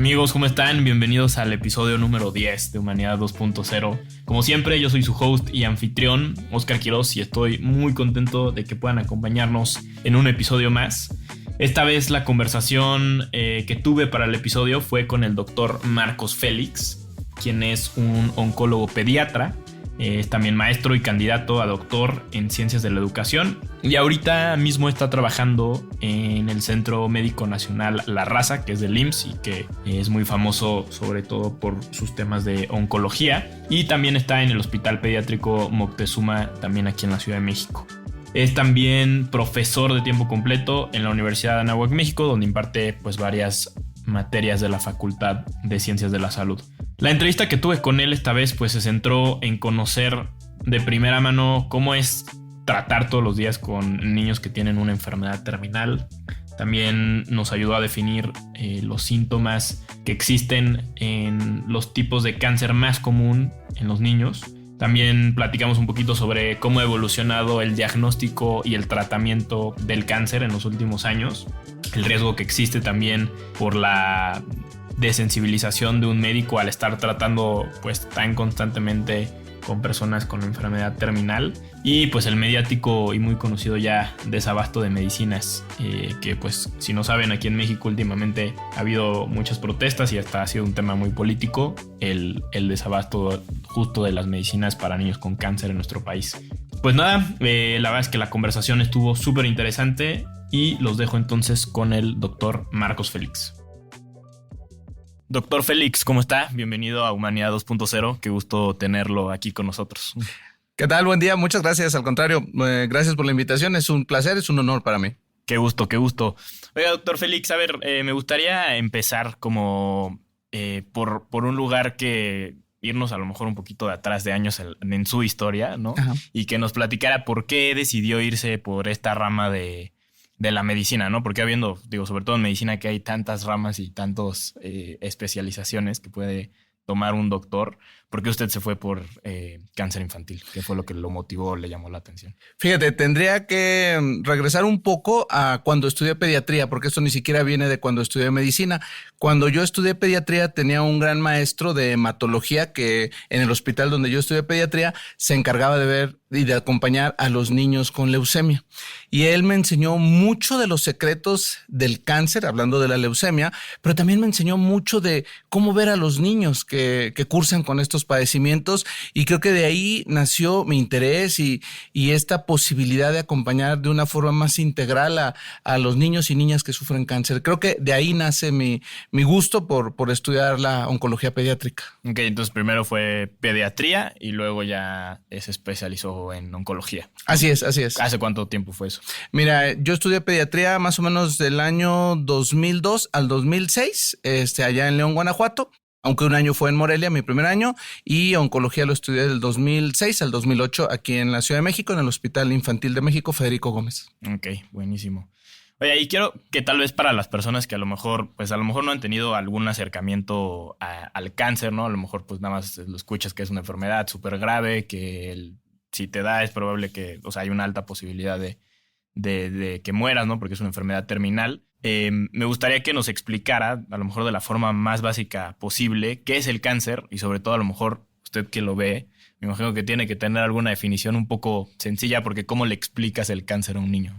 Amigos, ¿cómo están? Bienvenidos al episodio número 10 de Humanidad 2.0. Como siempre, yo soy su host y anfitrión, Oscar Quiroz, y estoy muy contento de que puedan acompañarnos en un episodio más. Esta vez la conversación que tuve para el episodio fue con el doctor Marcos Félix, quien es un oncólogo pediatra. Es también maestro y candidato a doctor en Ciencias de la Educación y ahorita mismo está trabajando en el Centro Médico Nacional La Raza, que es del IMSS y que es muy famoso sobre todo por sus temas de oncología, y también está en el Hospital Pediátrico Moctezuma, también aquí en la Ciudad de México. Es también profesor de tiempo completo en la Universidad de Anáhuac, México, donde imparte varias materias de la Facultad de Ciencias de la Salud. La entrevista que tuve con él esta vez se centró en conocer de primera mano cómo es tratar todos los días con niños que tienen una enfermedad terminal. También nos ayudó a definir los síntomas que existen en los tipos de cáncer más común en los niños. También platicamos un poquito sobre cómo ha evolucionado el diagnóstico y el tratamiento del cáncer en los últimos años. El riesgo que existe también por la desensibilización de un médico al estar tratando tan constantemente con personas con enfermedad terminal, y el mediático y muy conocido ya desabasto de medicinas, que si no saben, aquí en México últimamente ha habido muchas protestas y hasta ha sido un tema muy político el desabasto justo de las medicinas para niños con cáncer en nuestro país. Pues nada, la verdad es que la conversación estuvo súper interesante y los dejo entonces con el doctor Marcos Félix. Doctor Félix, ¿cómo está? Bienvenido a Humanidad 2.0. Qué gusto tenerlo aquí con nosotros. ¿Qué tal? Buen día. Muchas gracias. Al contrario, gracias por la invitación. Es un placer, es un honor para mí. Qué gusto, qué gusto. Oiga, doctor Félix, a ver, me gustaría empezar como por un lugar que irnos a lo mejor un poquito de atrás de años en su historia, ¿no? Ajá. Y que nos platicara por qué decidió irse por esta rama de la medicina, ¿no? Porque habiendo, sobre todo en medicina, que hay tantas ramas y tantas especializaciones que puede tomar un doctor, ¿por qué usted se fue por cáncer infantil? ¿Qué fue lo que lo motivó, le llamó la atención? Fíjate, tendría que regresar un poco a cuando estudié pediatría, porque esto ni siquiera viene de cuando estudié medicina. Cuando yo estudié pediatría tenía un gran maestro de hematología que en el hospital donde yo estudié pediatría se encargaba de ver y de acompañar a los niños con leucemia. Y él me enseñó mucho de los secretos del cáncer, hablando de la leucemia, pero también me enseñó mucho de cómo ver a los niños que cursan con estos padecimientos, y creo que de ahí nació mi interés y esta posibilidad de acompañar de una forma más integral a los niños y niñas que sufren cáncer. Creo que de ahí nace mi gusto por estudiar la oncología pediátrica. Ok, entonces primero fue pediatría y luego ya se especializó en oncología. Así es, así es. ¿Hace cuánto tiempo fue eso? Mira, yo estudié pediatría más o menos del año 2002 al 2006, allá en León, Guanajuato. Aunque un año fue en Morelia, mi primer año, y oncología lo estudié del 2006 al 2008 aquí en la Ciudad de México, en el Hospital Infantil de México, Federico Gómez. Ok, buenísimo. Oye, y quiero que tal vez para las personas que a lo mejor no han tenido algún acercamiento al cáncer, ¿no? A lo mejor nada más lo escuchas que es una enfermedad súper grave, que si te da es probable que, hay una alta posibilidad de que mueras, ¿no? Porque es una enfermedad terminal. Me gustaría que nos explicara, a lo mejor de la forma más básica posible, qué es el cáncer, y sobre todo a lo mejor usted que lo ve, me imagino que tiene que tener alguna definición un poco sencilla, porque ¿cómo le explicas el cáncer a un niño,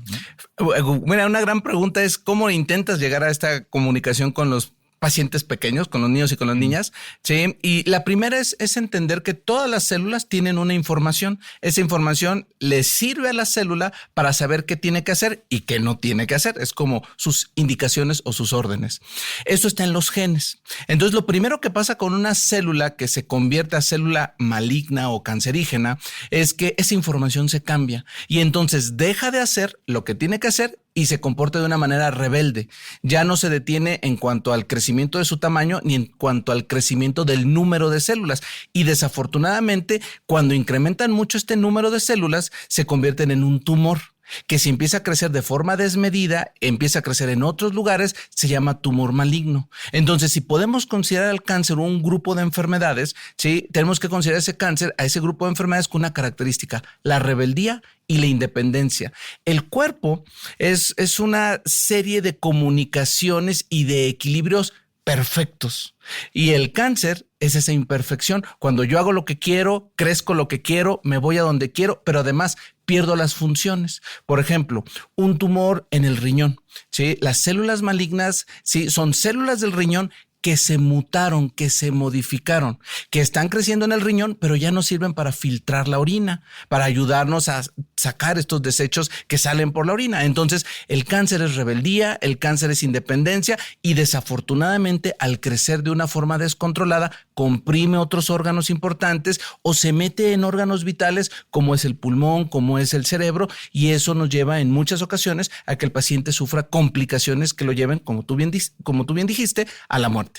¿no? Mira, una gran pregunta es cómo intentas llegar a esta comunicación con los pacientes pequeños, con los niños y con las niñas, ¿sí? Y la primera es entender que todas las células tienen una información. Esa información le sirve a la célula para saber qué tiene que hacer y qué no tiene que hacer. Es como sus indicaciones o sus órdenes. Eso está en los genes. Entonces, lo primero que pasa con una célula que se convierte a célula maligna o cancerígena es que esa información se cambia y entonces deja de hacer lo que tiene que hacer y se comporta de una manera rebelde. Ya no se detiene en cuanto al crecimiento de su tamaño ni en cuanto al crecimiento del número de células. Y desafortunadamente, cuando incrementan mucho este número de células, se convierten en un tumor, que si empieza a crecer de forma desmedida, empieza a crecer en otros lugares, se llama tumor maligno. Entonces, si podemos considerar al cáncer un grupo de enfermedades, ¿sí? Tenemos que considerar ese cáncer a ese grupo de enfermedades con una característica: la rebeldía y la independencia. El cuerpo es una serie de comunicaciones y de equilibrios perfectos. Y el cáncer es esa imperfección. Cuando yo hago lo que quiero, crezco lo que quiero, me voy a donde quiero, pero además pierdo las funciones. Por ejemplo, un tumor en el riñón, ¿sí? Las células malignas, ¿sí? Son células del riñón que se mutaron, que se modificaron, que están creciendo en el riñón, pero ya no sirven para filtrar la orina, para ayudarnos a sacar estos desechos que salen por la orina. Entonces, el cáncer es rebeldía, el cáncer es independencia y desafortunadamente al crecer de una forma descontrolada, comprime otros órganos importantes o se mete en órganos vitales como es el pulmón, como es el cerebro, y eso nos lleva en muchas ocasiones a que el paciente sufra complicaciones que lo lleven, como tú bien dijiste, a la muerte.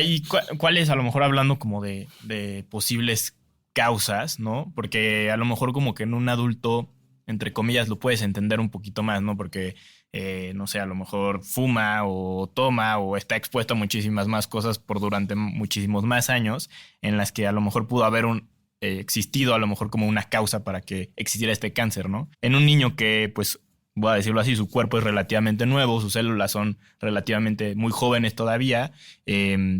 ¿Y cuál es, a lo mejor hablando como de posibles causas, ¿no? Porque a lo mejor como que en un adulto, entre comillas, lo puedes entender un poquito más, ¿no? Porque, no sé, a lo mejor fuma o toma o está expuesto a muchísimas más cosas durante muchísimos más años en las que a lo mejor pudo haber existido a lo mejor como una causa para que existiera este cáncer, ¿no? En un niño que, pues, voy a decirlo así, su cuerpo es relativamente nuevo, sus células son relativamente muy jóvenes todavía.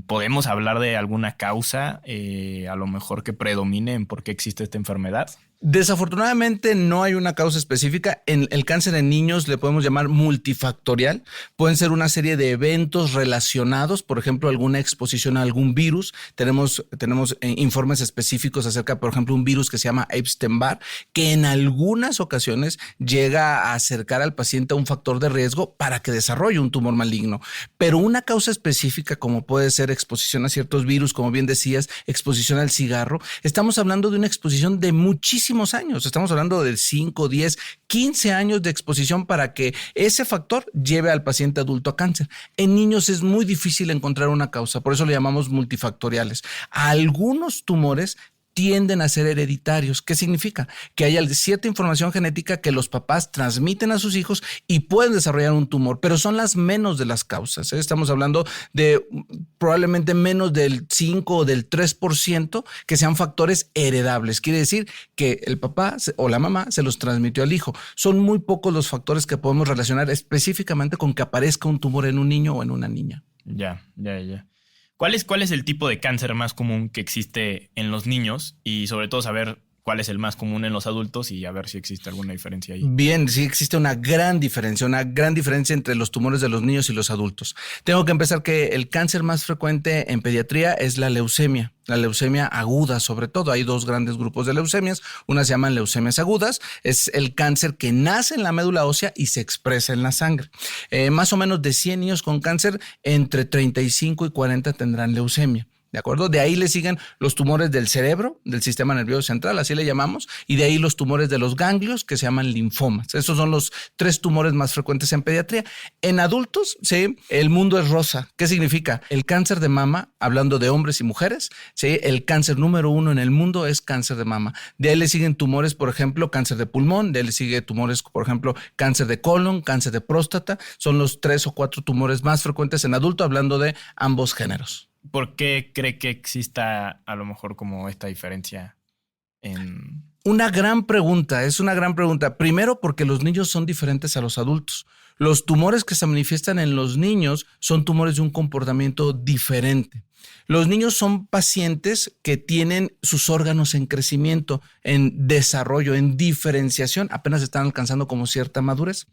¿Podemos hablar de alguna causa a lo mejor que predomine en por qué existe esta enfermedad? Desafortunadamente no hay una causa específica. En el cáncer en niños le podemos llamar multifactorial. Pueden ser una serie de eventos relacionados, por ejemplo, alguna exposición a algún virus. Tenemos informes específicos acerca, por ejemplo, un virus que se llama Epstein-Barr, que en algunas ocasiones llega a acercar al paciente a un factor de riesgo para que desarrolle un tumor maligno. Pero una causa específica, como puede ser exposición a ciertos virus, como bien decías, exposición al cigarro, estamos hablando de una exposición de muchísimos años. Estamos hablando de 5, 10, 15 años de exposición para que ese factor lleve al paciente adulto a cáncer. En niños es muy difícil encontrar una causa, por eso le llamamos multifactoriales. Algunos tumores tienden a ser hereditarios. ¿Qué significa? Que hay cierta información genética que los papás transmiten a sus hijos y pueden desarrollar un tumor, pero son las menos de las causas. Estamos hablando de probablemente menos del 5 o del 3% que sean factores heredables. Quiere decir que el papá o la mamá se los transmitió al hijo. Son muy pocos los factores que podemos relacionar específicamente con que aparezca un tumor en un niño o en una niña. Ya. ¿Cuál es el tipo de cáncer más común que existe en los niños? Y sobre todo saber cuál es el más común en los adultos y a ver si existe alguna diferencia ahí. Bien, sí existe una gran diferencia entre los tumores de los niños y los adultos. Tengo que empezar que el cáncer más frecuente en pediatría es la leucemia aguda sobre todo. Hay dos grandes grupos de leucemias, una se llaman leucemias agudas, es el cáncer que nace en la médula ósea y se expresa en la sangre. Más o menos de 100 niños con cáncer, entre 35 y 40 tendrán leucemia. ¿De acuerdo? De ahí le siguen los tumores del cerebro, del sistema nervioso central, así le llamamos, y de ahí los tumores de los ganglios que se llaman linfomas. Esos son los 3 tumores más frecuentes en pediatría. En adultos, sí, el mundo es rosa. ¿Qué significa? El cáncer de mama, hablando de hombres y mujeres, sí, el cáncer número 1 en el mundo es cáncer de mama. De ahí le siguen tumores, por ejemplo, cáncer de pulmón, de ahí le sigue tumores, por ejemplo, cáncer de colon, cáncer de próstata. Son los 3 o 4 tumores más frecuentes en adulto, hablando de ambos géneros. ¿Por qué cree que exista a lo mejor como esta diferencia en...? Es una gran pregunta. Primero, porque los niños son diferentes a los adultos. Los tumores que se manifiestan en los niños son tumores de un comportamiento diferente. Los niños son pacientes que tienen sus órganos en crecimiento, en desarrollo, en diferenciación, apenas están alcanzando como cierta madurez.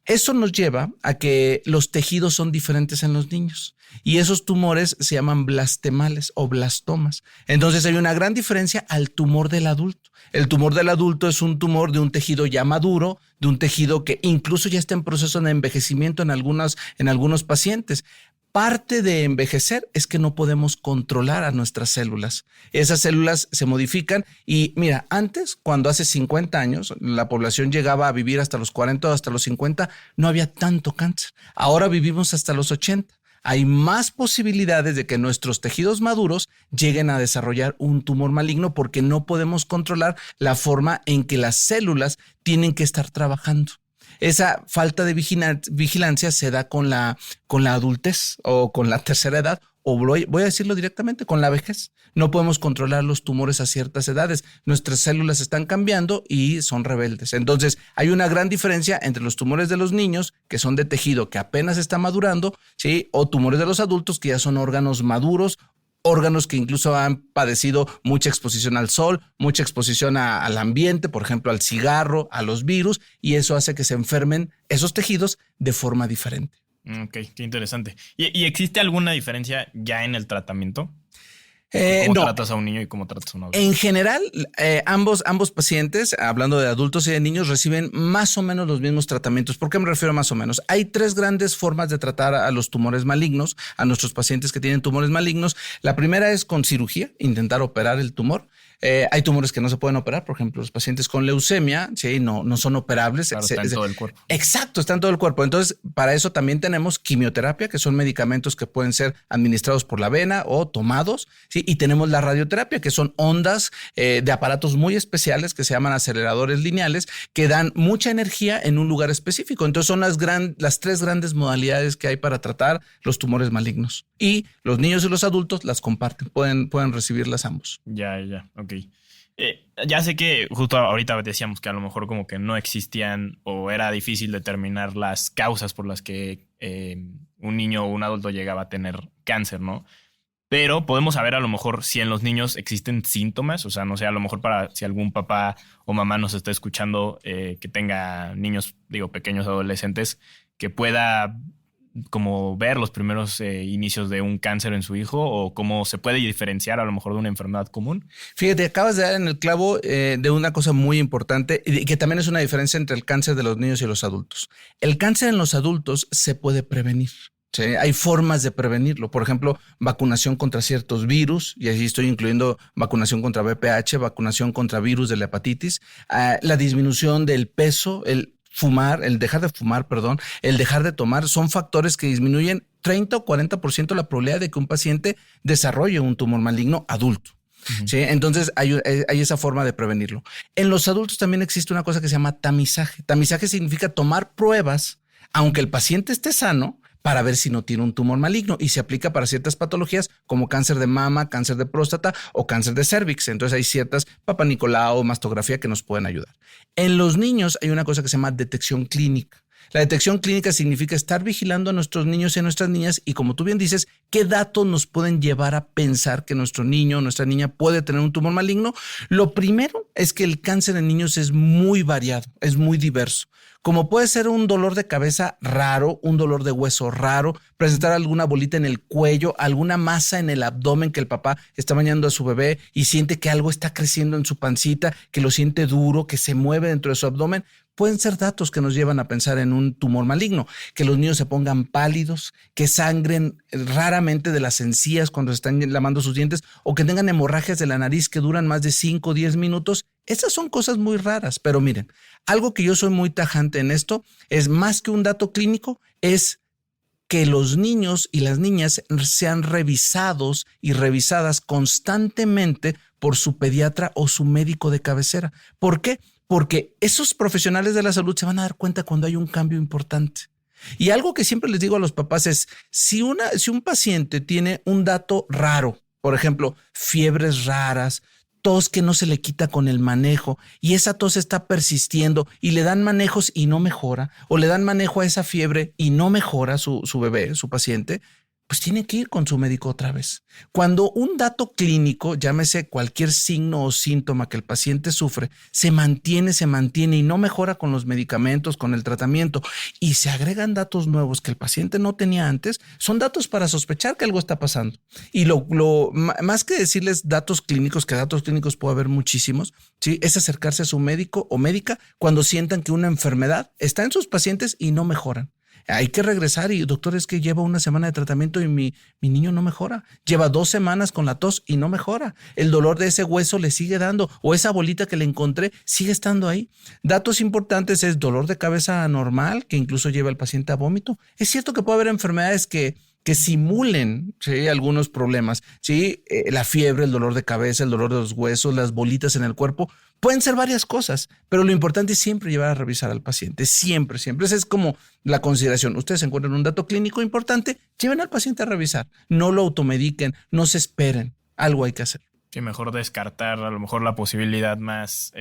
Eso nos lleva a que los tejidos son diferentes en los niños y esos tumores se llaman blastemales o blastomas. Entonces hay una gran diferencia al tumor del adulto. El tumor del adulto es un tumor de un tejido ya maduro, de un tejido que incluso ya está en proceso de envejecimiento en algunos pacientes. Parte de envejecer es que no podemos controlar a nuestras células. Esas células se modifican y mira, antes, cuando hace 50 años la población llegaba a vivir hasta los 40 o hasta los 50, no había tanto cáncer. Ahora vivimos hasta los 80. Hay más posibilidades de que nuestros tejidos maduros lleguen a desarrollar un tumor maligno porque no podemos controlar la forma en que las células tienen que estar trabajando. Esa falta de vigilancia se da con la adultez o con la tercera edad o voy a decirlo directamente, con la vejez. No podemos controlar los tumores a ciertas edades. Nuestras células están cambiando y son rebeldes. Entonces, hay una gran diferencia entre los tumores de los niños, que son de tejido que apenas está madurando, ¿sí? O tumores de los adultos, que ya son órganos maduros, órganos que incluso han padecido mucha exposición al sol, mucha exposición al ambiente, por ejemplo, al cigarro, a los virus, y eso hace que se enfermen esos tejidos de forma diferente. Ok, qué interesante. ¿Y existe alguna diferencia ya en el tratamiento? ¿Cómo tratas a un niño y cómo tratas a un adulto? En general, ambos pacientes, hablando de adultos y de niños, reciben más o menos los mismos tratamientos. ¿Por qué me refiero a más o menos? Hay 3 grandes formas de tratar a los tumores malignos, a nuestros pacientes que tienen tumores malignos. La primera es con cirugía, intentar operar el tumor. Hay tumores que no se pueden operar, por ejemplo, los pacientes con leucemia, ¿sí? No son operables. Claro, está en todo el cuerpo. Exacto, está en todo el cuerpo. Entonces, para eso también tenemos quimioterapia, que son medicamentos que pueden ser administrados por la vena o tomados, ¿sí? Y tenemos la radioterapia, que son ondas de aparatos muy especiales que se llaman aceleradores lineales, que dan mucha energía en un lugar específico. Entonces, son las 3 grandes modalidades que hay para tratar los tumores malignos. Y los niños y los adultos las comparten, pueden recibirlas ambos. Ya, ok. Ya sé que justo ahorita decíamos que a lo mejor como que no existían o era difícil determinar las causas por las que un niño o un adulto llegaba a tener cáncer, ¿no? Pero podemos saber a lo mejor si en los niños existen síntomas, o sea, no sé, a lo mejor para si algún papá o mamá nos está escuchando que tenga niños, pequeños adolescentes, que pueda como ver los primeros inicios de un cáncer en su hijo o cómo se puede diferenciar a lo mejor de una enfermedad común. Fíjate, acabas de dar en el clavo de una cosa muy importante y que también es una diferencia entre el cáncer de los niños y los adultos. El cáncer en los adultos se puede prevenir. ¿Sí? Hay formas de prevenirlo. Por ejemplo, vacunación contra ciertos virus, y ahí estoy incluyendo vacunación contra VPH, vacunación contra virus de la hepatitis, la disminución del peso, el dejar de tomar, son factores que disminuyen 30 o 40% la probabilidad de que un paciente desarrolle un tumor maligno adulto. Uh-huh. ¿Sí? Entonces hay esa forma de prevenirlo. En los adultos también existe una cosa que se llama tamizaje. Tamizaje significa tomar pruebas, aunque el paciente esté sano, para ver si no tiene un tumor maligno, y se aplica para ciertas patologías como cáncer de mama, cáncer de próstata o cáncer de cervix. Entonces hay ciertas Papa Nicolau o mastografía que nos pueden ayudar. En los niños hay una cosa que se llama detección clínica. La detección clínica significa estar vigilando a nuestros niños y a nuestras niñas y, como tú bien dices, qué datos nos pueden llevar a pensar que nuestro niño o nuestra niña puede tener un tumor maligno. Lo primero es que el cáncer en niños es muy variado, es muy diverso. Como puede ser un dolor de cabeza raro, un dolor de hueso raro, presentar alguna bolita en el cuello, alguna masa en el abdomen, que el papá está bañando a su bebé y siente que algo está creciendo en su pancita, que lo siente duro, que se mueve dentro de su abdomen. Pueden ser datos que nos llevan a pensar en un tumor maligno, que los niños se pongan pálidos, que sangren raramente de las encías cuando se están lavando sus dientes o que tengan hemorragias de la nariz que duran más de 5 o 10 minutos. Esas son cosas muy raras, pero miren, algo que yo soy muy tajante en esto es más que un dato clínico, es que los niños y las niñas sean revisados y revisadas constantemente por su pediatra o su médico de cabecera. ¿Por qué? Porque esos profesionales de la salud se van a dar cuenta cuando hay un cambio importante. Y algo que siempre les digo a los papás es, si un paciente tiene un dato raro, por ejemplo, fiebres raras, tos que no se le quita con el manejo y esa tos está persistiendo y le dan manejos y no mejora, o le dan manejo a esa fiebre y no mejora su bebé, su paciente, pues tiene que ir con su médico otra vez. Cuando un dato clínico, llámese cualquier signo o síntoma que el paciente sufre, se mantiene y no mejora con los medicamentos, con el tratamiento, y se agregan datos nuevos que el paciente no tenía antes, son datos para sospechar que algo está pasando. Y más que decirles datos clínicos, que datos clínicos puede haber muchísimos, ¿sí? Es acercarse a su médico o médica cuando sientan que una enfermedad está en sus pacientes y no mejoran. Hay que regresar y, doctor, es que lleva una semana de tratamiento y mi niño no mejora. Lleva 2 semanas con la tos y no mejora. El dolor de ese hueso le sigue dando, o esa bolita que le encontré sigue estando ahí. Datos importantes es dolor de cabeza anormal, que incluso lleva al paciente a vómito. Es cierto que puede haber enfermedades que simulen, ¿sí?, algunos problemas, ¿sí? La fiebre, el dolor de cabeza, el dolor de los huesos, las bolitas en el cuerpo Pueden ser varias cosas, pero lo importante es siempre llevar a revisar al paciente, siempre, siempre. Esa es como la consideración. Ustedes encuentran un dato clínico importante, lleven al paciente a revisar, no lo automediquen, no se esperen, algo hay que hacer. Sí, mejor descartar a lo mejor la posibilidad más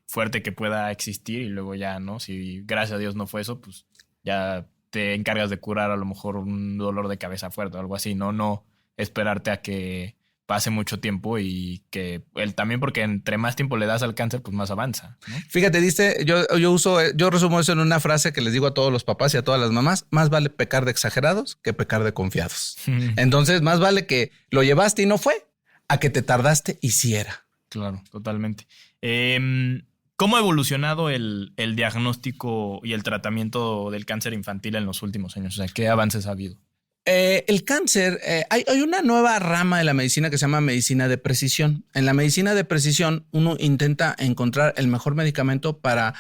fuerte que pueda existir y luego ya, ¿no? Si gracias a Dios no fue eso, pues ya te encargas de curar a lo mejor un dolor de cabeza fuerte o algo así, ¿no? No esperarte a que pase mucho tiempo y que él también, porque entre más tiempo le das al cáncer, pues más avanza, ¿no? Fíjate, yo resumo eso en una frase que les digo a todos los papás y a todas las mamás: más vale pecar de exagerados que pecar de confiados. Entonces, más vale que lo llevaste y no fue, a que te tardaste y sí era. Claro, totalmente. ¿Cómo ha evolucionado el diagnóstico y el tratamiento del cáncer infantil en los últimos años? O sea, ¿qué avances ha habido? El cáncer, hay una nueva rama de la medicina que se llama medicina de precisión. En la medicina de precisión, uno intenta encontrar el mejor medicamento para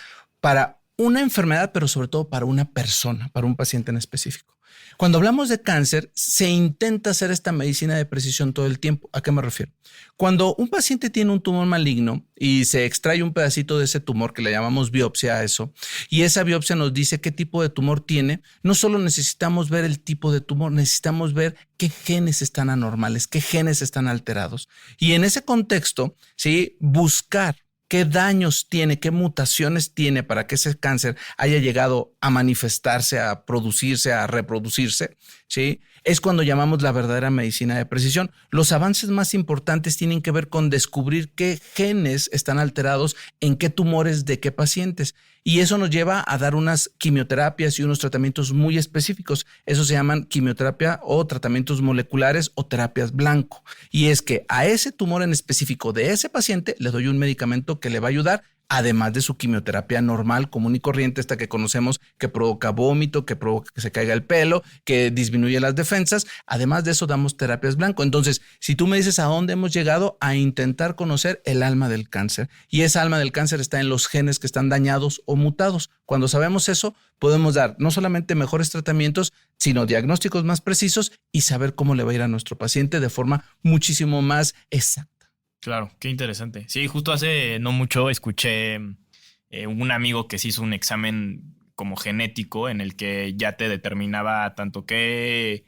una enfermedad, pero sobre todo para una persona, para un paciente en específico. Cuando hablamos de cáncer, se intenta hacer esta medicina de precisión todo el tiempo. ¿A qué me refiero? Cuando un paciente tiene un tumor maligno y se extrae un pedacito de ese tumor, que le llamamos biopsia a eso, y esa biopsia nos dice qué tipo de tumor tiene, no solo necesitamos ver el tipo de tumor, necesitamos ver qué genes están anormales, qué genes están alterados. Y en ese contexto, ¿sí?, buscar qué daños tiene, qué mutaciones tiene para que ese cáncer haya llegado a manifestarse, a producirse, a reproducirse, ¿sí? Es cuando llamamos la verdadera medicina de precisión. Los avances más importantes tienen que ver con descubrir qué genes están alterados en qué tumores de qué pacientes. Y eso nos lleva a dar unas quimioterapias y unos tratamientos muy específicos. Eso se llaman quimioterapia o tratamientos moleculares o terapias blanco. Y es que a ese tumor en específico de ese paciente le doy un medicamento que le va a ayudar, además de su quimioterapia normal, común y corriente, esta que conocemos, que provoca vómito, que provoca que se caiga el pelo, que disminuye las defensas. Además de eso, damos terapias blanco. Entonces, si tú me dices a dónde hemos llegado, a intentar conocer el alma del cáncer. Y esa alma del cáncer está en los genes que están dañados o mutados. Cuando sabemos eso, podemos dar no solamente mejores tratamientos, sino diagnósticos más precisos y saber cómo le va a ir a nuestro paciente de forma muchísimo más exacta. Claro, qué interesante. Sí, justo hace no mucho escuché un amigo que se hizo un examen como genético en el que ya te determinaba tanto a qué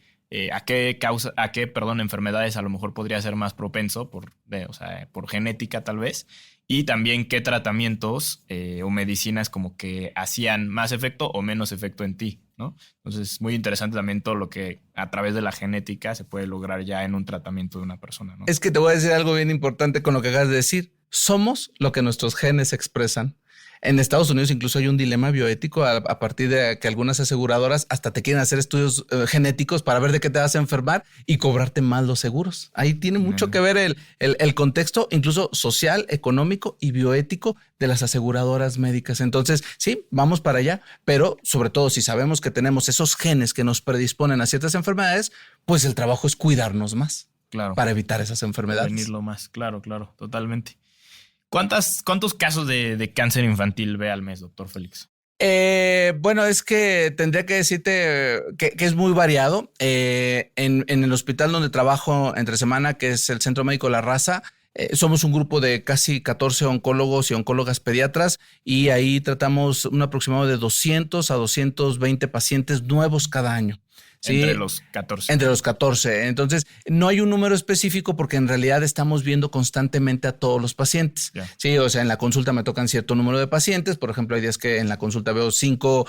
enfermedades a lo mejor podría ser más propenso por genética tal vez, y también qué tratamientos o medicinas como que hacían más efecto o menos efecto en ti, ¿no? Entonces, muy interesante también todo lo que a través de la genética se puede lograr ya en un tratamiento de una persona, ¿no? Es que te voy a decir algo bien importante con lo que acabas de decir. Somos lo que nuestros genes expresan. En Estados Unidos incluso hay un dilema bioético a partir de que algunas aseguradoras hasta te quieren hacer estudios genéticos para ver de qué te vas a enfermar y cobrarte más los seguros. Ahí tiene mucho que ver el contexto, incluso social, económico y bioético de las aseguradoras médicas. Entonces, sí, vamos para allá, pero sobre todo si sabemos que tenemos esos genes que nos predisponen a ciertas enfermedades, pues el trabajo es cuidarnos más. Claro. Para evitar esas enfermedades. Prevenirlo más, claro, totalmente. ¿Cuántos casos de cáncer infantil ve al mes, doctor Félix? Bueno, es que tendría que decirte que es muy variado. En el hospital donde trabajo entre semana, que es el Centro Médico La Raza, somos un grupo de casi 14 oncólogos y oncólogas pediatras y ahí tratamos un aproximado de 200 a 220 pacientes nuevos cada año. ¿Sí? Entre los 14. Entre los 14. Entonces, no hay un número específico porque en realidad estamos viendo constantemente a todos los pacientes. Yeah. Sí, o sea, en la consulta me tocan cierto número de pacientes. Por ejemplo, hay días que en la consulta veo cinco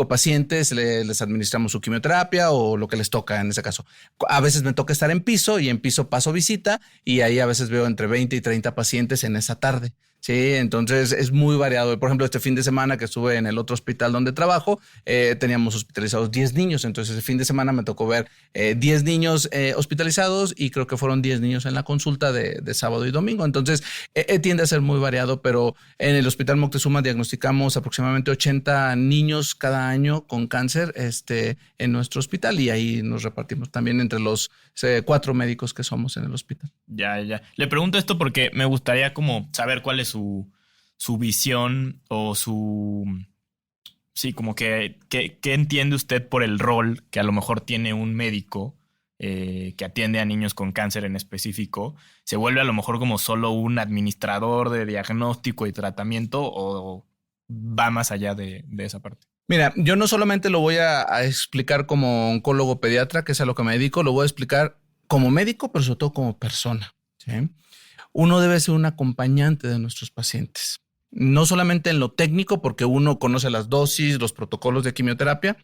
pacientes, les administramos su quimioterapia o lo que les toca en ese caso. A veces me toca estar en piso y en piso paso visita y ahí a veces veo entre 20 y 30 pacientes en esa tarde. Sí, entonces es muy variado. Por ejemplo, este fin de semana que estuve en el otro hospital donde trabajo, teníamos hospitalizados 10 niños. Entonces, el fin de semana me tocó ver 10 niños hospitalizados y creo que fueron 10 niños en la consulta de sábado y domingo. Entonces, tiende a ser muy variado, pero en el Hospital Moctezuma diagnosticamos aproximadamente 80 niños cada año con cáncer en nuestro hospital y ahí nos repartimos también entre los 4 médicos que somos en el hospital. Ya. Le pregunto esto porque me gustaría como saber cuál es su visión o sí, como que entiende usted por el rol que a lo mejor tiene un médico que atiende a niños con cáncer en específico, se vuelve a lo mejor como solo un administrador de diagnóstico y tratamiento o va más allá de esa parte? Mira, yo no solamente lo voy a explicar como oncólogo pediatra, que es a lo que me dedico, lo voy a explicar como médico, pero sobre todo como persona. ¿Sí? Uno debe ser un acompañante de nuestros pacientes. No solamente en lo técnico, porque uno conoce las dosis, los protocolos de quimioterapia,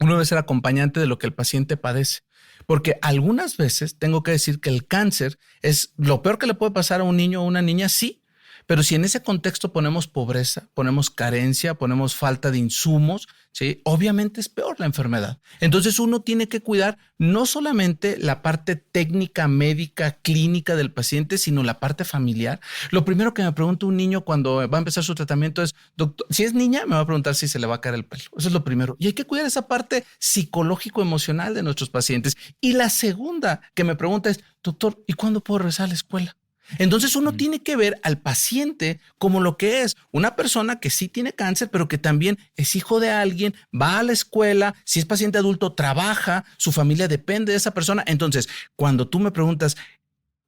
uno debe ser acompañante de lo que el paciente padece. Porque algunas veces tengo que decir que el cáncer es lo peor que le puede pasar a un niño o una niña, sí. Pero si en ese contexto ponemos pobreza, ponemos carencia, ponemos falta de insumos, ¿sí? Obviamente es peor la enfermedad. Entonces uno tiene que cuidar no solamente la parte técnica, médica, clínica del paciente, sino la parte familiar. Lo primero que me pregunta un niño cuando va a empezar su tratamiento es, doctor, si es niña, me va a preguntar si se le va a caer el pelo. Eso es lo primero. Y hay que cuidar esa parte psicológico-emocional de nuestros pacientes. Y la segunda que me pregunta es, doctor, ¿y cuándo puedo regresar a la escuela? Entonces uno tiene que ver al paciente como lo que es una persona que sí tiene cáncer, pero que también es hijo de alguien, va a la escuela, si es paciente adulto, trabaja, su familia depende de esa persona. Entonces, cuando tú me preguntas,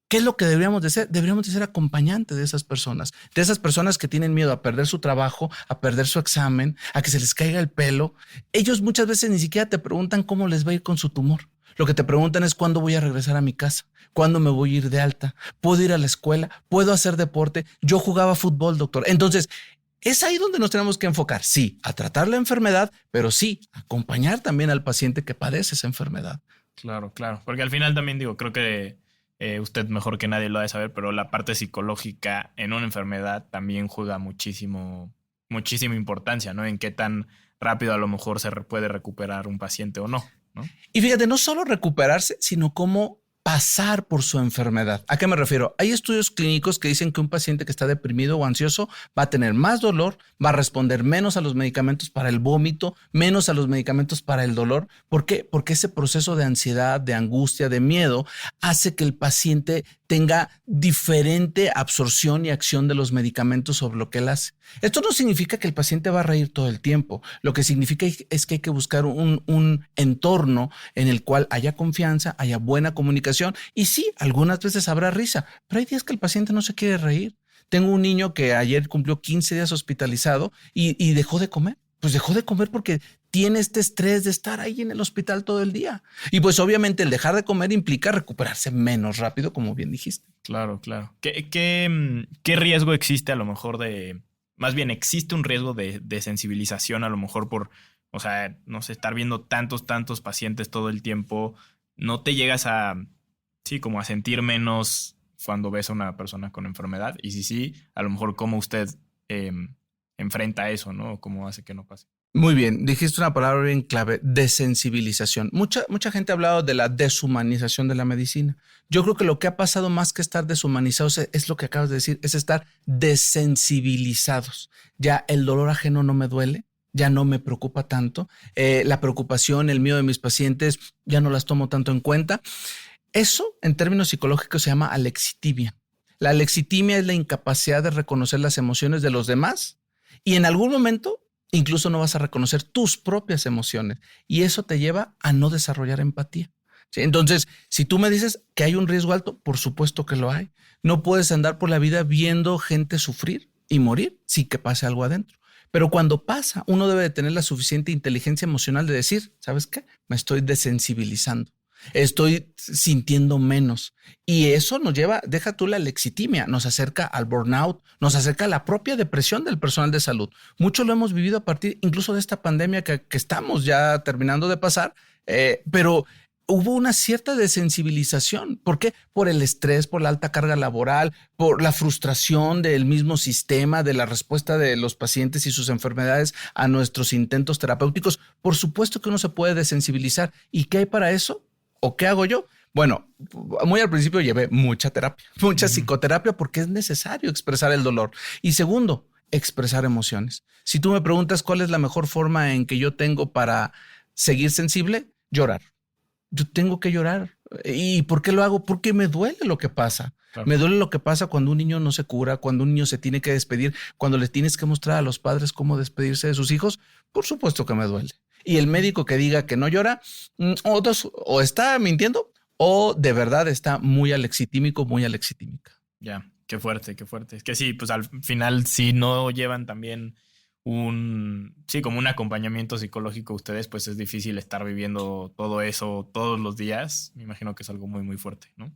¿qué es lo que deberíamos de ser? Deberíamos de ser acompañantes de esas personas que tienen miedo a perder su trabajo, a perder su examen, a que se les caiga el pelo. Ellos muchas veces ni siquiera te preguntan cómo les va a ir con su tumor. Lo que te preguntan es cuándo voy a regresar a mi casa, cuándo me voy a ir de alta, puedo ir a la escuela, puedo hacer deporte. Yo jugaba fútbol, doctor. Entonces, es ahí donde nos tenemos que enfocar. Sí, a tratar la enfermedad, pero sí, acompañar también al paciente que padece esa enfermedad. Claro, claro. Porque al final también digo, creo que usted mejor que nadie lo ha de saber, pero la parte psicológica en una enfermedad también juega muchísima importancia, ¿no? En qué tan rápido a lo mejor se puede recuperar un paciente o no, ¿no? Y fíjate, no solo recuperarse, sino cómo pasar por su enfermedad. ¿A qué me refiero? Hay estudios clínicos que dicen que un paciente que está deprimido o ansioso va a tener más dolor, va a responder menos a los medicamentos para el vómito, menos a los medicamentos para el dolor. ¿Por qué? Porque ese proceso de ansiedad, de angustia, de miedo hace que el paciente tenga diferente absorción y acción de los medicamentos sobre lo que él hace. Esto no significa que el paciente va a reír todo el tiempo. Lo que significa es que hay que buscar un entorno en el cual haya confianza, haya buena comunicación y sí, algunas veces habrá risa, pero hay días que el paciente no se quiere reír. Tengo un niño que ayer cumplió 15 días hospitalizado y dejó de comer. Pues dejó de comer porque tiene este estrés de estar ahí en el hospital todo el día. Y pues obviamente el dejar de comer implica recuperarse menos rápido, como bien dijiste. Claro, claro. ¿Qué riesgo existe a lo mejor más bien existe un riesgo de sensibilización a lo mejor por, o sea, no sé, estar viendo tantos pacientes todo el tiempo? ¿No te llegas como a sentir menos cuando ves a una persona con enfermedad? Y si sí, a lo mejor cómo usted enfrenta eso, ¿no? O cómo hace que no pase. Muy bien, dijiste una palabra bien clave, desensibilización. Mucha gente ha hablado de la deshumanización de la medicina. Yo creo que lo que ha pasado más que estar deshumanizados es lo que acabas de decir, es estar desensibilizados. Ya el dolor ajeno no me duele, ya no me preocupa tanto. La preocupación, el miedo de mis pacientes, ya no las tomo tanto en cuenta. Eso, en términos psicológicos, se llama alexitimia. La alexitimia es la incapacidad de reconocer las emociones de los demás y en algún momento incluso no vas a reconocer tus propias emociones y eso te lleva a no desarrollar empatía. ¿Sí? Entonces, si tú me dices que hay un riesgo alto, por supuesto que lo hay. No puedes andar por la vida viendo gente sufrir y morir sin que pase algo adentro. Pero cuando pasa, uno debe de tener la suficiente inteligencia emocional de decir, ¿sabes qué? Me estoy desensibilizando. Estoy sintiendo menos y eso nos lleva, deja tú la lexitimia, nos acerca al burnout, nos acerca a la propia depresión del personal de salud. Mucho lo hemos vivido a partir incluso de esta pandemia que estamos ya terminando de pasar, pero hubo una cierta desensibilización. ¿Por qué? Por el estrés, por la alta carga laboral, por la frustración del mismo sistema, de la respuesta de los pacientes y sus enfermedades a nuestros intentos terapéuticos. Por supuesto que uno se puede desensibilizar. ¿Y qué hay para eso? ¿O qué hago yo? Bueno, muy al principio llevé mucha terapia, mucha psicoterapia porque es necesario expresar el dolor. Y segundo, expresar emociones. Si tú me preguntas cuál es la mejor forma en que yo tengo para seguir sensible, llorar. Yo tengo que llorar. ¿Y por qué lo hago? Porque me duele lo que pasa. Claro. Me duele lo que pasa cuando un niño no se cura, cuando un niño se tiene que despedir, cuando le tienes que mostrar a los padres cómo despedirse de sus hijos. Por supuesto que me duele. Y el médico que diga que no llora, o está mintiendo o de verdad está muy alexitímico, muy alexitímica. Ya, qué fuerte, qué fuerte. Es que sí, pues al final si no llevan también como un acompañamiento psicológico ustedes, pues es difícil estar viviendo todo eso todos los días. Me imagino que es algo muy, muy fuerte, ¿no?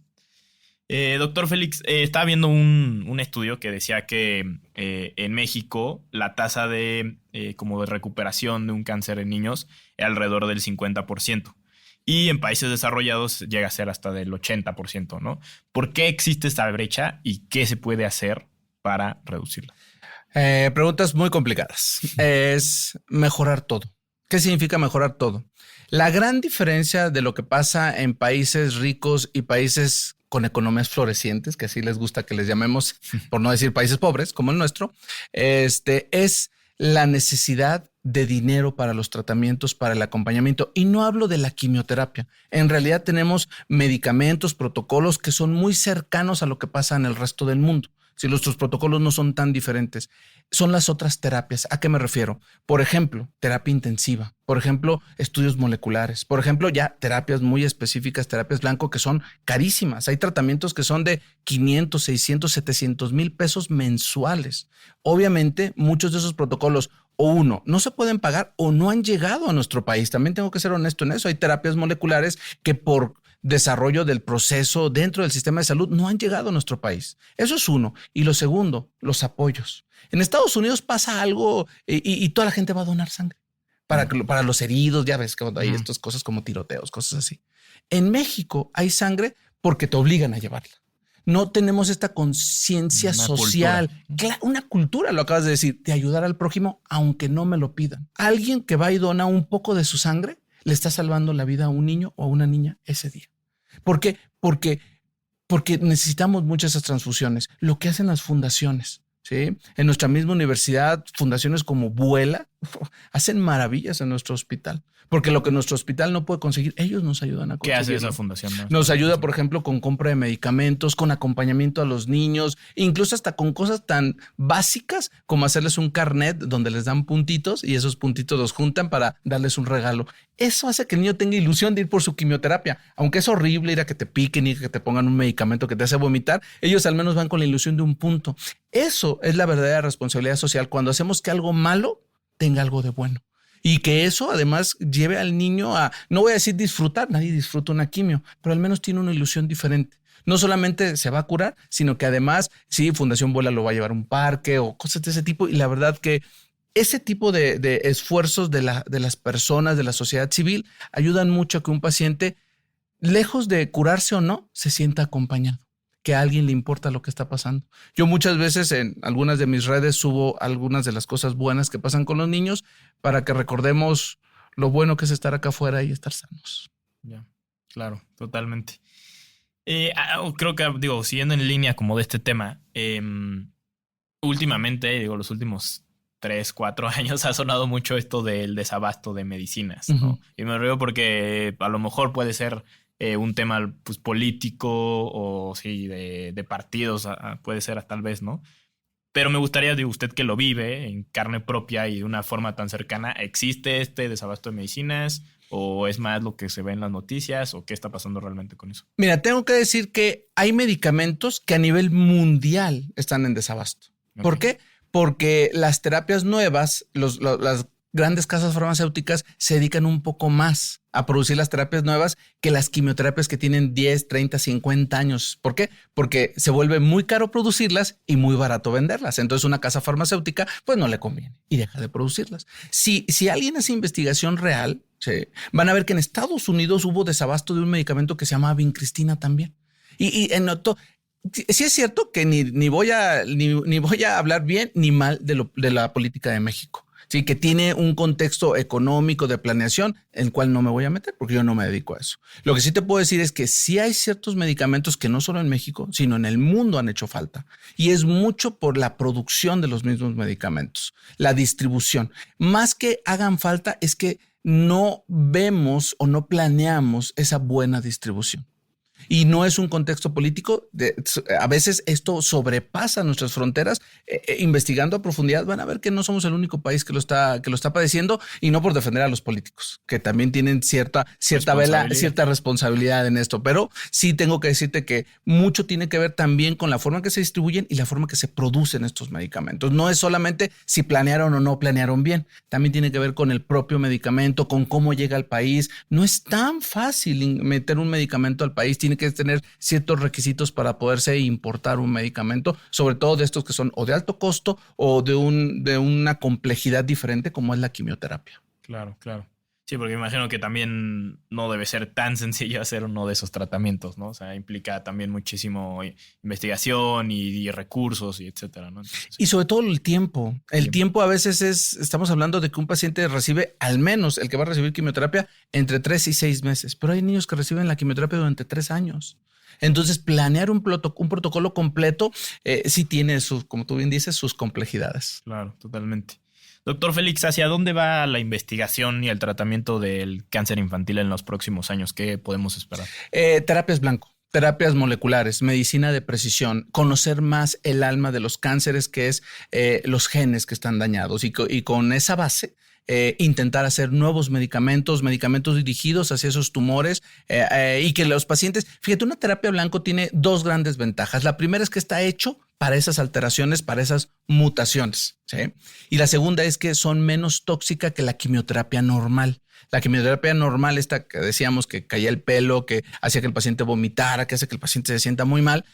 Doctor Félix, estaba viendo un estudio que decía que en México la tasa como de recuperación de un cáncer en niños es alrededor del 50%. Y en países desarrollados llega a ser hasta del 80%, ¿no? ¿Por qué existe esta brecha y qué se puede hacer para reducirla? Preguntas muy complicadas. Es mejorar todo. ¿Qué significa mejorar todo? La gran diferencia de lo que pasa en países ricos y países con economías florecientes, que así les gusta que les llamemos, por no decir países pobres como el nuestro, es la necesidad de dinero para los tratamientos, para el acompañamiento. Y no hablo de la quimioterapia. En realidad tenemos medicamentos, protocolos que son muy cercanos a lo que pasa en el resto del mundo. Si nuestros protocolos no son tan diferentes, son las otras terapias. ¿A qué me refiero? Por ejemplo, terapia intensiva. Por ejemplo, estudios moleculares. Por ejemplo, ya terapias muy específicas, terapias blanco que son carísimas. Hay tratamientos que son de 500, 600, 700 mil pesos mensuales. Obviamente, muchos de esos protocolos no se pueden pagar o no han llegado a nuestro país. También tengo que ser honesto en eso. Hay terapias moleculares que por desarrollo del proceso dentro del sistema de salud no han llegado a nuestro país. Eso es uno. Y lo segundo, los apoyos. En Estados Unidos pasa algo y toda la gente va a donar sangre para los heridos. Ya ves que hay estas cosas como tiroteos, cosas así. En México hay sangre porque te obligan a llevarla. No tenemos esta conciencia social, una cultura, lo acabas de decir, de ayudar al prójimo aunque no me lo pidan. Alguien que va y dona un poco de su sangre le está salvando la vida a un niño o a una niña ese día. ¿Por qué? Porque necesitamos muchas esas transfusiones. Lo que hacen las fundaciones, ¿sí? En nuestra misma universidad, fundaciones como Vuela hacen maravillas en nuestro hospital. Porque lo que nuestro hospital no puede conseguir, ellos nos ayudan a conseguir. ¿Qué hace esa fundación? Nos ayuda, por ejemplo, con compra de medicamentos, con acompañamiento a los niños, incluso hasta con cosas tan básicas como hacerles un carnet donde les dan puntitos y esos puntitos los juntan para darles un regalo. Eso hace que el niño tenga ilusión de ir por su quimioterapia. Aunque es horrible ir a que te piquen y que te pongan un medicamento que te hace vomitar, ellos al menos van con la ilusión de un punto. Eso es la verdadera responsabilidad social, cuando hacemos que algo malo tenga algo de bueno. Y que eso además lleve al niño a, no voy a decir disfrutar, nadie disfruta una quimio, pero al menos tiene una ilusión diferente. No solamente se va a curar, sino que además, sí, Fundación Vuela lo va a llevar a un parque o cosas de ese tipo. Y la verdad que ese tipo de esfuerzos de las personas, de la sociedad civil, ayudan mucho a que un paciente, lejos de curarse o no, se sienta acompañado, que a alguien le importa lo que está pasando. Yo muchas veces en algunas de mis redes subo algunas de las cosas buenas que pasan con los niños para que recordemos lo bueno que es estar acá afuera y estar sanos. Ya, claro, totalmente. Creo que, siguiendo en línea como de este tema, últimamente, los últimos 3, 4 años ha sonado mucho esto del desabasto de medicinas, ¿no? Uh-huh. Y me río porque a lo mejor puede ser un tema pues, político o sí, de partidos, puede ser tal vez, ¿no? Pero me gustaría, usted que lo vive en carne propia y de una forma tan cercana, ¿existe este desabasto de medicinas o es más lo que se ve en las noticias o qué está pasando realmente con eso? Mira, tengo que decir que hay medicamentos que a nivel mundial están en desabasto. Okay. ¿Por qué? Porque las terapias nuevas, las grandes casas farmacéuticas se dedican un poco más a producir las terapias nuevas que las quimioterapias que tienen 10, 30, 50 años. ¿Por qué? Porque se vuelve muy caro producirlas y muy barato venderlas. Entonces una casa farmacéutica pues no le conviene y deja de producirlas. Si alguien hace investigación real, sí, van a ver que en Estados Unidos hubo desabasto de un medicamento que se llama vincristina también. Y sí es cierto que ni voy a hablar bien ni mal de la política de México. Sí, que tiene un contexto económico de planeación en el cual no me voy a meter porque yo no me dedico a eso. Lo que sí te puedo decir es que sí hay ciertos medicamentos que no solo en México, sino en el mundo han hecho falta. Y es mucho por la producción de los mismos medicamentos, la distribución. Más que hagan falta es que no vemos o no planeamos esa buena distribución. Y no es un contexto político. A veces esto sobrepasa nuestras fronteras. Investigando a profundidad van a ver que no somos el único país que lo está padeciendo, y no por defender a los políticos, que también tienen cierta responsabilidad en esto. Pero sí tengo que decirte que mucho tiene que ver también con la forma en que se distribuyen y la forma en que se producen estos medicamentos. No es solamente si planearon o no planearon bien, también tiene que ver con el propio medicamento, con cómo llega al país. No es tan fácil meter un medicamento al país, tiene que tener ciertos requisitos para poderse importar un medicamento, sobre todo de estos que son o de alto costo o de una complejidad diferente como es la quimioterapia. Claro, claro. Sí, porque me imagino que también no debe ser tan sencillo hacer uno de esos tratamientos, ¿no? O sea, implica también muchísimo investigación y recursos y etcétera, ¿no? Entonces, y sobre todo el tiempo. El tiempo a veces estamos hablando de que un paciente recibe, al menos el que va a recibir quimioterapia, entre 3 y 6 meses. Pero hay niños que reciben la quimioterapia durante 3 años. Entonces, planear un protocolo completo sí tiene como tú bien dices, sus complejidades. Claro, totalmente. Doctor Félix, ¿hacia dónde va la investigación y el tratamiento del cáncer infantil en los próximos años? ¿Qué podemos esperar? Terapias blanco, terapias moleculares, medicina de precisión, conocer más el alma de los cánceres, que es los genes que están dañados, y con esa base intentar hacer nuevos medicamentos dirigidos hacia esos tumores, y que los pacientes, fíjate, una terapia blanco tiene 2 grandes ventajas. La primera es que está hecho para esas alteraciones, para esas mutaciones, ¿sí? Y la segunda es que son menos tóxicas que la quimioterapia normal. La quimioterapia normal, esta que decíamos que caía el pelo, que hacía que el paciente vomitara, que hace que el paciente se sienta muy mal,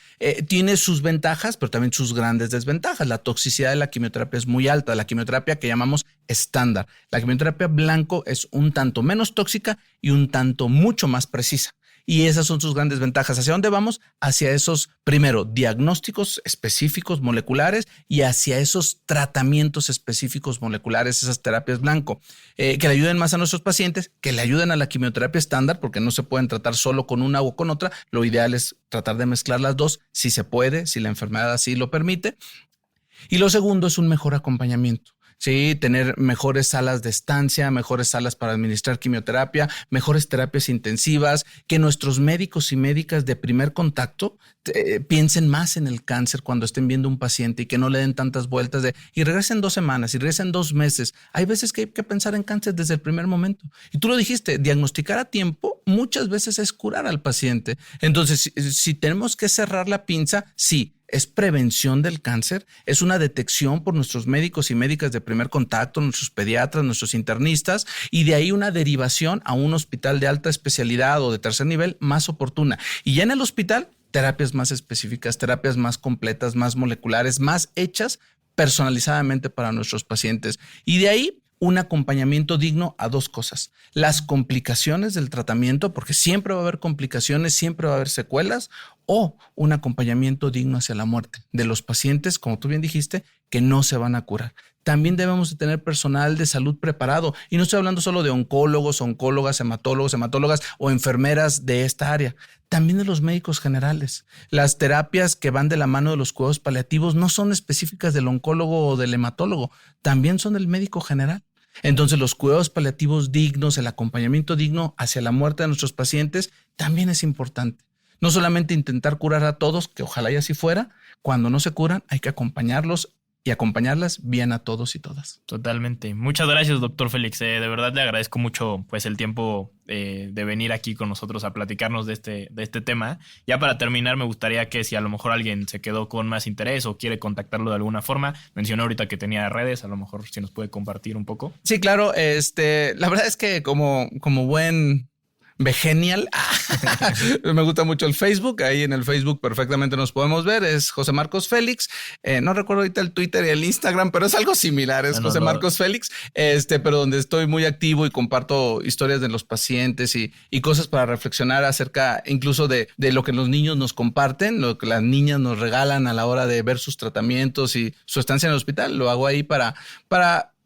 tiene sus ventajas, pero también sus grandes desventajas. La toxicidad de la quimioterapia es muy alta, la quimioterapia que llamamos estándar. La quimioterapia blanco es un tanto menos tóxica y un tanto mucho más precisa. Y esas son sus grandes ventajas. ¿Hacia dónde vamos? Hacia esos, primero, diagnósticos específicos moleculares, y hacia esos tratamientos específicos moleculares, esas terapias blanco, que le ayuden más a nuestros pacientes, que le ayuden a la quimioterapia estándar, porque no se pueden tratar solo con una o con otra. Lo ideal es tratar de mezclar las dos, si se puede, si la enfermedad así lo permite. Y lo segundo es un mejor acompañamiento. Sí, tener mejores salas de estancia, mejores salas para administrar quimioterapia, mejores terapias intensivas, que nuestros médicos y médicas de primer contacto piensen más en el cáncer cuando estén viendo un paciente, y que no le den tantas vueltas y regresen 2 semanas, y regresen 2 meses. Hay veces que hay que pensar en cáncer desde el primer momento. Y tú lo dijiste, diagnosticar a tiempo muchas veces es curar al paciente. Entonces, si tenemos que cerrar la pinza, sí. Es prevención del cáncer, es una detección por nuestros médicos y médicas de primer contacto, nuestros pediatras, nuestros internistas, y de ahí una derivación a un hospital de alta especialidad o de tercer nivel más oportuna. Y ya en el hospital, terapias más específicas, terapias más completas, más moleculares, más hechas personalizadamente para nuestros pacientes. Y de ahí un acompañamiento digno a 2 cosas: las complicaciones del tratamiento, porque siempre va a haber complicaciones, siempre va a haber secuelas, o un acompañamiento digno hacia la muerte de los pacientes, como tú bien dijiste, que no se van a curar. También debemos de tener personal de salud preparado, y no estoy hablando solo de oncólogos, oncólogas, hematólogas o enfermeras de esta área, también de los médicos generales. Las terapias que van de la mano de los cuidados paliativos no son específicas del oncólogo o del hematólogo, también son del médico general. Entonces, los cuidados paliativos dignos, el acompañamiento digno hacia la muerte de nuestros pacientes también es importante. No solamente intentar curar a todos, que ojalá y así fuera. Cuando no se curan, hay que acompañarlos y acompañarlas bien a todos y todas. Totalmente. Muchas gracias, doctor Félix. De verdad le agradezco mucho pues el tiempo de venir aquí con nosotros a platicarnos de este tema. Ya para terminar, me gustaría que si a lo mejor alguien se quedó con más interés o quiere contactarlo de alguna forma, mencionó ahorita que tenía redes, a lo mejor si nos puede compartir un poco. Sí, claro. La verdad es que como buen Begenial. Me gusta mucho el Facebook. Ahí en el Facebook perfectamente nos podemos ver. Es José Marcos Félix. No recuerdo ahorita el Twitter y el Instagram, pero es algo similar. Es José Marcos Félix. Pero donde estoy muy activo y comparto historias de los pacientes y cosas para reflexionar acerca incluso de lo que los niños nos comparten, lo que las niñas nos regalan a la hora de ver sus tratamientos y su estancia en el hospital. Lo hago ahí para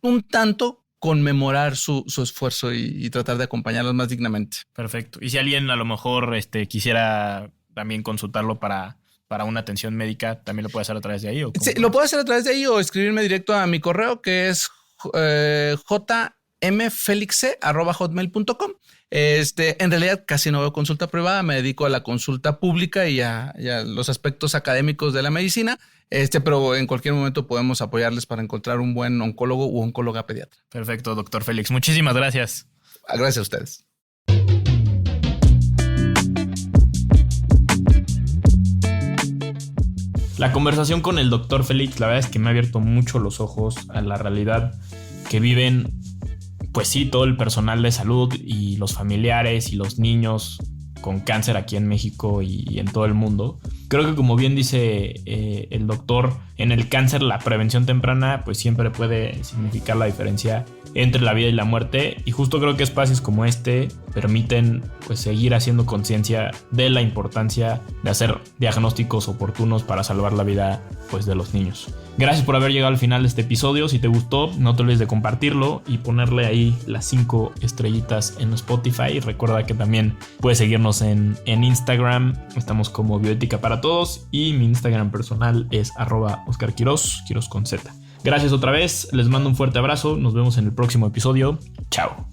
un tanto conmemorar su esfuerzo y tratar de acompañarlos más dignamente. Perfecto. Y si alguien a lo mejor quisiera también consultarlo para una atención médica, ¿también lo puede hacer a través de ahí? ¿O cómo? Sí, lo puedo hacer a través de ahí o escribirme directo a mi correo, que es mfelixe@hotmail.com. En realidad casi no veo consulta privada, me dedico a la consulta pública y a los aspectos académicos de la medicina, pero en cualquier momento podemos apoyarles para encontrar un buen oncólogo u oncóloga pediatra. Perfecto, doctor Félix. Muchísimas gracias. Gracias a ustedes. La conversación con el doctor Félix, la verdad es que me ha abierto mucho los ojos a la realidad que viven, pues sí, todo el personal de salud y los familiares y los niños con cáncer aquí en México y en todo el mundo. Creo que, como bien dice el doctor, en el cáncer la prevención temprana pues siempre puede significar la diferencia entre la vida y la muerte, y justo creo que espacios como este permiten pues seguir haciendo conciencia de la importancia de hacer diagnósticos oportunos para salvar la vida pues de los niños. Gracias por haber llegado al final de este episodio. Si te gustó, no te olvides de compartirlo y ponerle ahí las 5 estrellitas en Spotify. Y recuerda que también puedes seguirnos en Instagram. Estamos como Bioética para Todos, y mi Instagram personal es @OscarQuiroz, Quiroz con Z. Gracias otra vez, les mando un fuerte abrazo, nos vemos en el próximo episodio. Chao.